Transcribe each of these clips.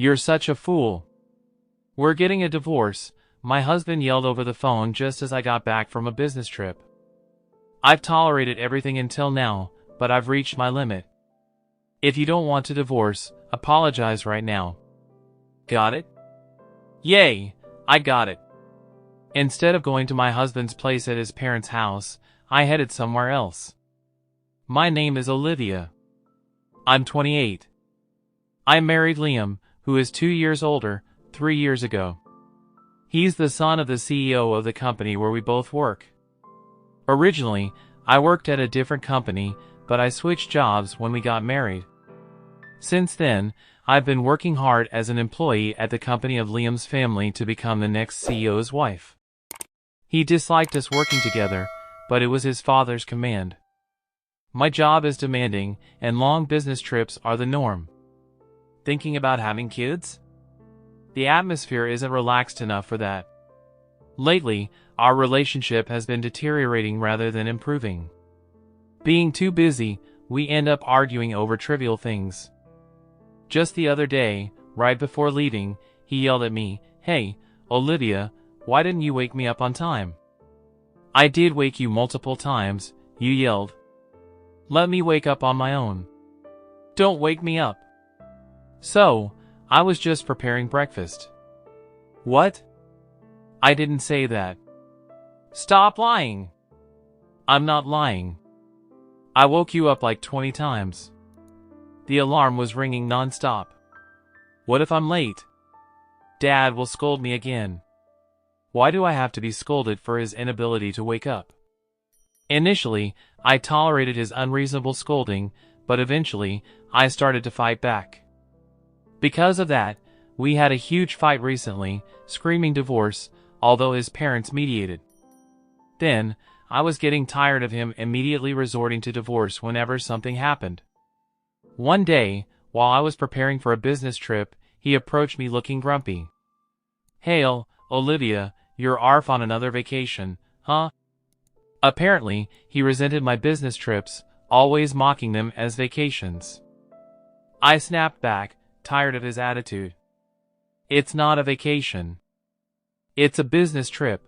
You're such a fool. We're getting a divorce, my husband yelled over the phone just as I got back from a business trip. I've tolerated everything until now, but I've reached my limit. If you don't want to divorce, apologize right now. Got it? Yay, I got it. Instead of going to my husband's place at his parents' house, I headed somewhere else. My name is Olivia. I'm 28. I married Liam, who is 2 years older, 3 years ago. He's the son of the CEO of the company where we both work. Originally, I worked at a different company, but I switched jobs when we got married. Since then, I've been working hard as an employee at the company of Liam's family to become the next CEO's wife. He disliked us working together, but it was his father's command. My job is demanding, and long business trips are the norm. Thinking about having kids? The atmosphere isn't relaxed enough for that. Lately, our relationship has been deteriorating rather than improving. Being too busy, we end up arguing over trivial things. Just the other day, right before leaving, he yelled at me, "Hey, Olivia, why didn't you wake me up on time?" "I did wake you multiple times," you yelled. "Let me wake up on my own. Don't wake me up." "So, I was just preparing breakfast." "What?" "I didn't say that." "Stop lying." "I'm not lying. I woke you up like 20 times. The alarm was ringing non-stop. What if I'm late? Dad will scold me again. Why do I have to be scolded for his inability to wake up?" Initially, I tolerated his unreasonable scolding, but eventually, I started to fight back. Because of that, we had a huge fight recently, screaming divorce, although his parents mediated. Then, I was getting tired of him immediately resorting to divorce whenever something happened. One day, while I was preparing for a business trip, he approached me looking grumpy. "Hail, Olivia, you're off on another vacation, huh?" Apparently, he resented my business trips, always mocking them as vacations. I snapped back, tired of his attitude. "It's not a vacation. It's a business trip.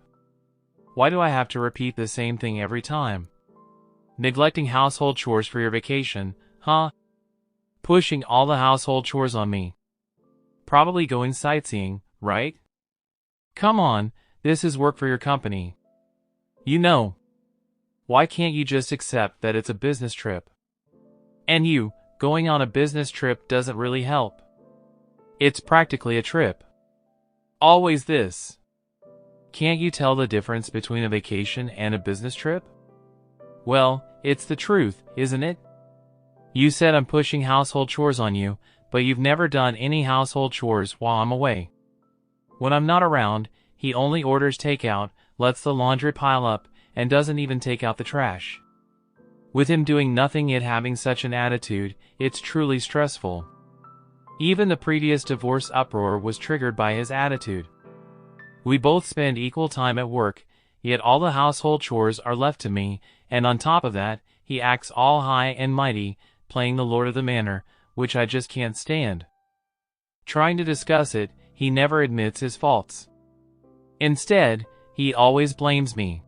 Why do I have to repeat the same thing every time? Neglecting household chores for your vacation, huh? Pushing all the household chores on me. Probably going sightseeing, right? Come on, this is work for your company. You know. Why can't you just accept that it's a business trip? And you, going on a business trip doesn't really help. It's practically a trip. Always this. Can't you tell the difference between a vacation and a business trip? Well, it's the truth, isn't it? You said I'm pushing household chores on you, but you've never done any household chores while I'm away. When I'm not around, he only orders takeout, lets the laundry pile up, and doesn't even take out the trash. With him doing nothing yet having such an attitude, it's truly stressful. Even the previous divorce uproar was triggered by his attitude. We both spend equal time at work, yet all the household chores are left to me, and on top of that, he acts all high and mighty, playing the lord of the manor, which I just can't stand. Trying to discuss it, he never admits his faults. Instead, he always blames me.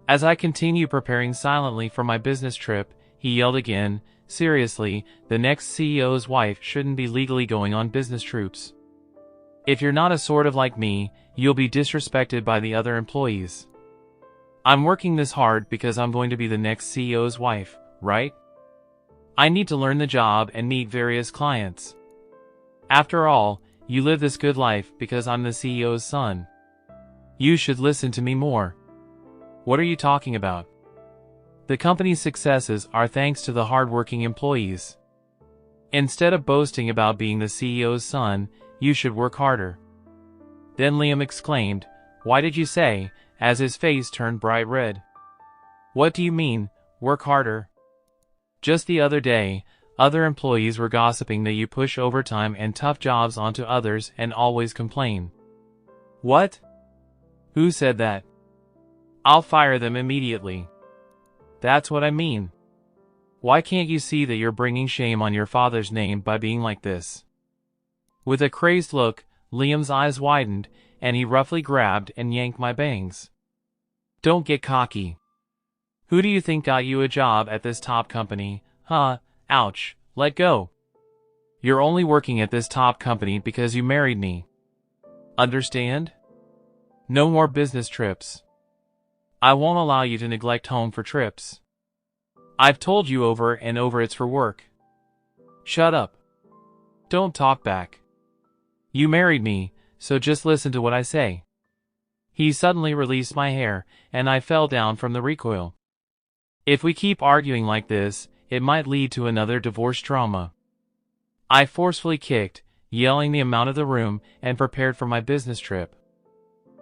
As I continue preparing silently for my business trip, he yelled again, "Seriously, the next CEO's wife shouldn't be legally going on business trips. If you're not a sort of like me, you'll be disrespected by the other employees. I'm working this hard because I'm going to be the next CEO's wife, right? I need to learn the job and meet various clients. After all, you live this good life because I'm the CEO's son. You should listen to me more." "What are you talking about?" "The company's successes are thanks to the hard-working employees. Instead of boasting about being the CEO's son, you should work harder." Then Liam exclaimed, "Why did you say," as his face turned bright red. "What do you mean, work harder?" "Just the other day, other employees were gossiping that you push overtime and tough jobs onto others and always complain." "What? Who said that?" "I'll fire them immediately." "That's what I mean. Why can't you see that you're bringing shame on your father's name by being like this?" With a crazed look, Liam's eyes widened, and he roughly grabbed and yanked my bangs. Don't get cocky. Who do you think got you a job at this top company, huh? Ouch, let go. You're only working at this top company because you married me. Understand? No more business trips. I won't allow you to neglect home for trips. I've told you over and over it's for work. Shut up. Don't talk back. You married me, so just listen to what I say. He suddenly released my hair, and I fell down from the recoil. If we keep arguing like this, it might lead to another divorce drama. I forcefully kicked, yelling the amount of the room, and prepared for my business trip.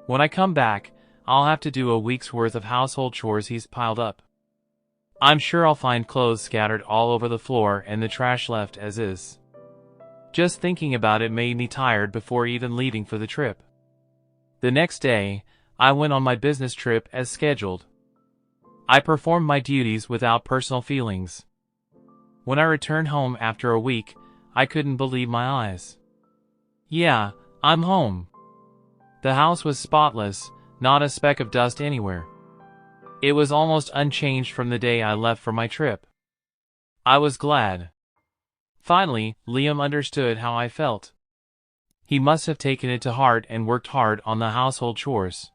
When I come back, I'll have to do a week's worth of household chores he's piled up. I'm sure I'll find clothes scattered all over the floor and the trash left as is. Just thinking about it made me tired before even leaving for the trip. The next day, I went on my business trip as scheduled. I performed my duties without personal feelings. When I returned home after a week, I couldn't believe my eyes. Yeah, I'm home. The house was spotless, not a speck of dust anywhere. It was almost unchanged from the day I left for my trip. I was glad. Finally, Liam understood how I felt. He must have taken it to heart and worked hard on the household chores.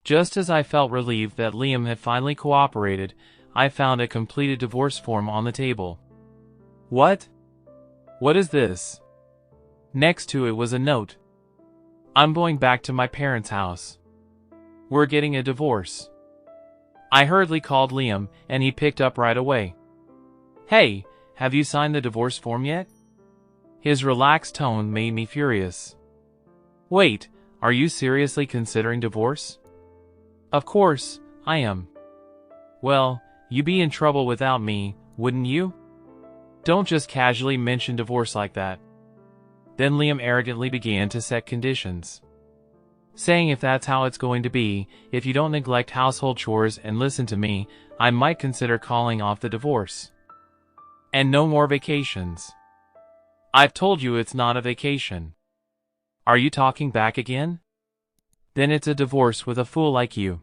Just as I felt relieved that Liam had finally cooperated, I found a completed divorce form on the table. What? What is this? Next to it was a note. I'm going back to my parents' house. We're getting a divorce. I hurriedly called Liam, and he picked up right away. Hey, have you signed the divorce form yet? His relaxed tone made me furious. Wait, are you seriously considering divorce? Of course, I am. Well, you'd be in trouble without me, wouldn't you? Don't just casually mention divorce like that. Then Liam arrogantly began to set conditions. Saying if that's how it's going to be, if you don't neglect household chores and listen to me, I might consider calling off the divorce. And no more vacations. I've told you it's not a vacation. Are you talking back again? Then it's a divorce with a fool like you.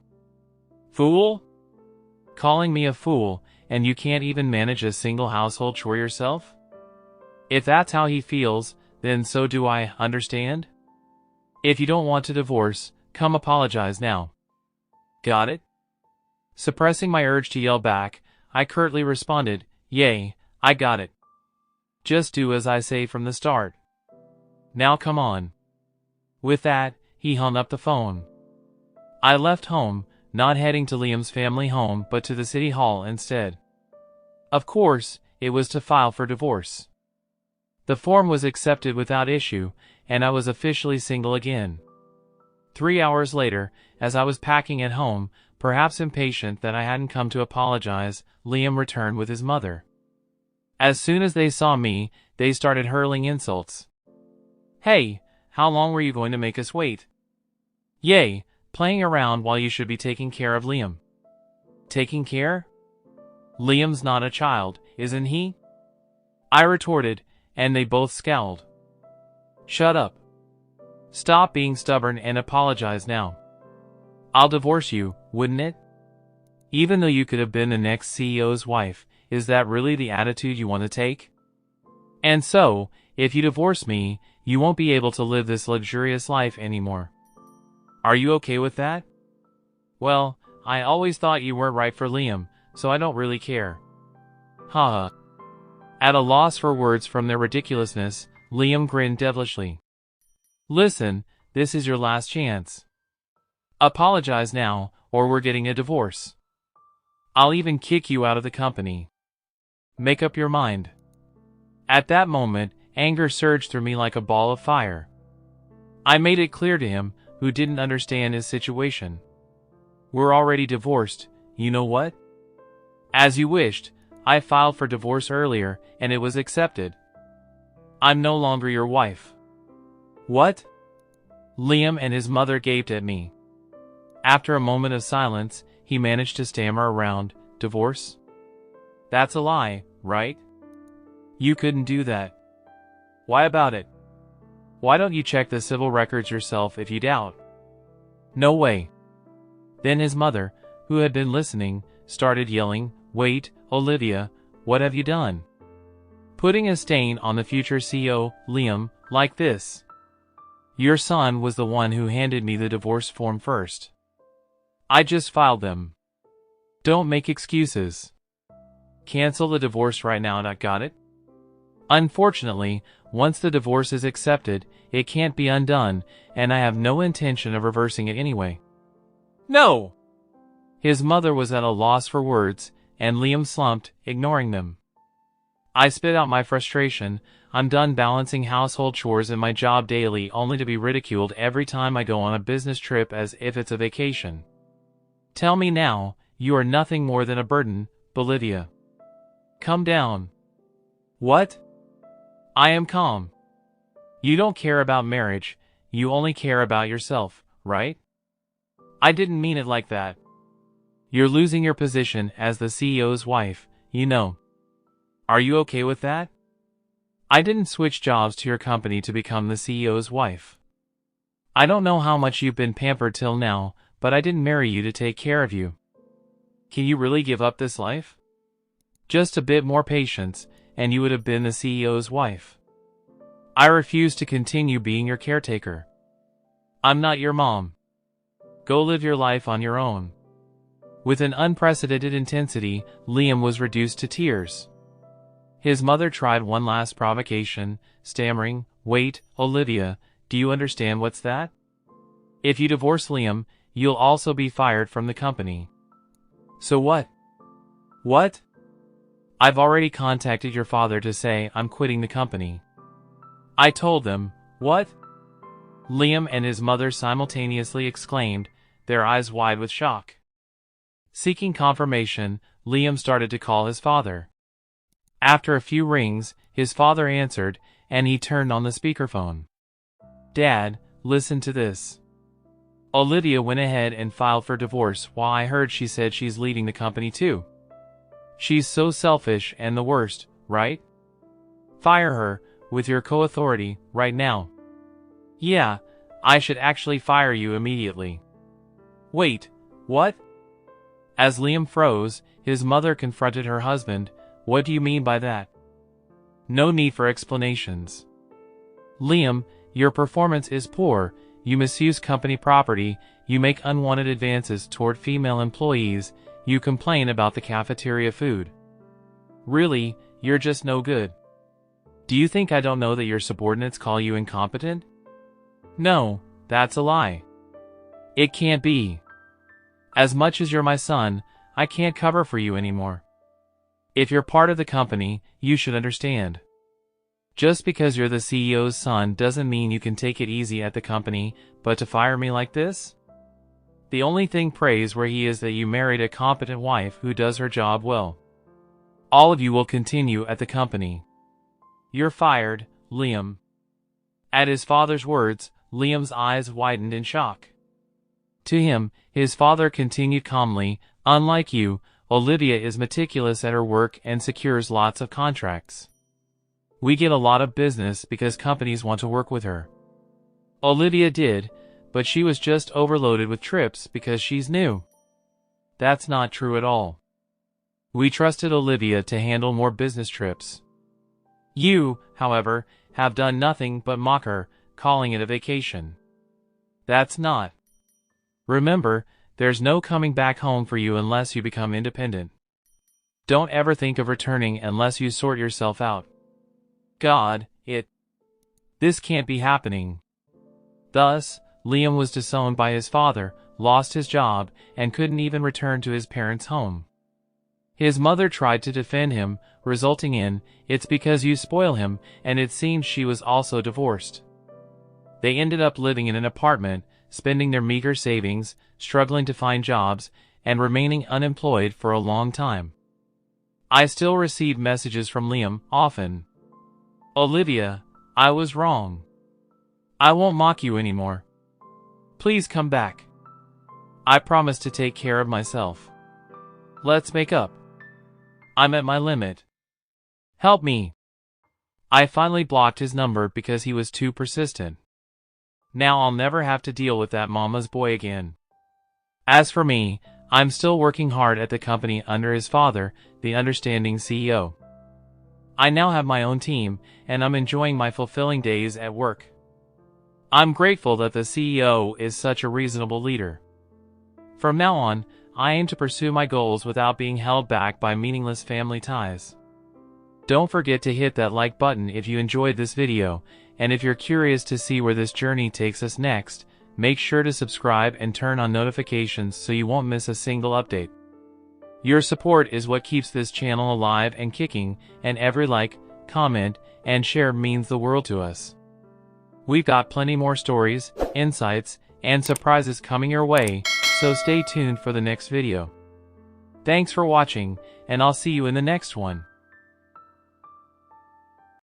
Fool? Calling me a fool, and you can't even manage a single household chore yourself? If that's how he feels, then so do I, understand? If you don't want to divorce, come apologize now. Got it? Suppressing my urge to yell back, I curtly responded, Yay, I got it. Just do as I say from the start. Now come on. With that, he hung up the phone. I left home, not heading to Liam's family home but to the city hall instead. Of course, it was to file for divorce. The form was accepted without issue, and I was officially single again. 3 hours later, as I was packing at home, perhaps impatient that I hadn't come to apologize, Liam returned with his mother. As soon as they saw me, they started hurling insults. Hey, how long were you going to make us wait? Yay, playing around while you should be taking care of Liam. Taking care? Liam's not a child, isn't he? I retorted, and they both scowled. Shut up. Stop being stubborn and apologize now. I'll divorce you, wouldn't it? Even though you could have been the next CEO's wife, is that really the attitude you want to take? And so, if you divorce me, you won't be able to live this luxurious life anymore. Are you okay with that? Well, I always thought you weren't right for Liam, so I don't really care. Haha. At a loss for words from their ridiculousness, Liam grinned devilishly. Listen, this is your last chance. Apologize now, or we're getting a divorce. I'll even kick you out of the company. Make up your mind. At that moment, anger surged through me like a ball of fire. I made it clear to him, who didn't understand his situation. We're already divorced, you know what? As you wished, I filed for divorce earlier, and it was accepted. I'm no longer your wife. What? Liam and his mother gaped at me. After a moment of silence, he managed to stammer around, divorce? That's a lie, right? You couldn't do that. Why about it? Why don't you check the civil records yourself if you doubt? No way. Then his mother, who had been listening, started yelling, "Wait, Olivia, what have you done? Putting a stain on the future CEO, Liam, like this. Your son was the one who handed me the divorce form first. I just filed them. Don't make excuses. Cancel the divorce right now. Got it? Unfortunately, once the divorce is accepted, it can't be undone, and I have no intention of reversing it anyway." No! His mother was at a loss for words, and Liam slumped, ignoring them. I spit out my frustration. I'm done balancing household chores and my job daily only to be ridiculed every time I go on a business trip as if it's a vacation. Tell me now, you are nothing more than a burden, Bolivia. Come down. What? I am calm. You don't care about marriage, you only care about yourself, right? I didn't mean it like that. You're losing your position as the CEO's wife, you know. Are you okay with that? I didn't switch jobs to your company to become the CEO's wife. I don't know how much you've been pampered till now, but I didn't marry you to take care of you. Can you really give up this life? Just a bit more patience, and you would have been the CEO's wife. I refuse to continue being your caretaker. I'm not your mom. Go live your life on your own. With an unprecedented intensity, Liam was reduced to tears. His mother tried one last provocation, stammering, "Wait, Olivia, do you understand what's that? If you divorce Liam, you'll also be fired from the company." So what? What? I've already contacted your father to say I'm quitting the company. I told them, what? Liam and his mother simultaneously exclaimed, their eyes wide with shock. Seeking confirmation, Liam started to call his father. After a few rings, his father answered, and he turned on the speakerphone. "Dad, listen to this. Olivia went ahead and filed for divorce while I heard she said she's leaving the company too. She's so selfish and the worst, right? Fire her, with your co-authority, right now. Yeah, I should actually fire you immediately." Wait, what? As Liam froze, his mother confronted her husband. "What do you mean by that?" No need for explanations. Liam, your performance is poor, you misuse company property, you make unwanted advances toward female employees, you complain about the cafeteria food. Really, you're just no good. Do you think I don't know that your subordinates call you incompetent? No, that's a lie. It can't be. As much as you're my son, I can't cover for you anymore. If you're part of the company, you should understand. Just because you're the CEO's son doesn't mean you can take it easy at the company, but to fire me like this? The only thing praiseworthy is that you married a competent wife who does her job well. All of you will continue at the company. You're fired, Liam. At his father's words, Liam's eyes widened in shock. To him, his father continued calmly, "Unlike you, Olivia is meticulous at her work and secures lots of contracts. We get a lot of business because companies want to work with her. Olivia did, but she was just overloaded with trips because she's new. That's not true at all. We trusted Olivia to handle more business trips. You, however, have done nothing but mock her, calling it a vacation. That's not. Remember, there's no coming back home for you unless you become independent. Don't ever think of returning unless you sort yourself out. God, this can't be happening." Thus, Liam was disowned by his father, lost his job, and couldn't even return to his parents' home. His mother tried to defend him, resulting in, "It's because you spoil him," and it seemed she was also divorced. They ended up living in an apartment, spending their meager savings, struggling to find jobs, and remaining unemployed for a long time. I still receive messages from Liam, often. "Olivia, I was wrong. I won't mock you anymore. Please come back. I promise to take care of myself. Let's make up. I'm at my limit. Help me. I finally blocked his number because he was too persistent. Now I'll never have to deal with that mama's boy again. As for me, I'm still working hard at the company under his father, the understanding CEO. I now have my own team, and I'm enjoying my fulfilling days at work. I'm grateful that the CEO is such a reasonable leader. From now on, I aim to pursue my goals without being held back by meaningless family ties. Don't forget to hit that like button if you enjoyed this video, and if you're curious to see where this journey takes us next, make sure to subscribe and turn on notifications so you won't miss a single update. Your support is what keeps this channel alive and kicking, and every like, comment, and share means the world to us. We've got plenty more stories, insights, and surprises coming your way, so stay tuned for the next video. Thanks for watching, and I'll see you in the next one.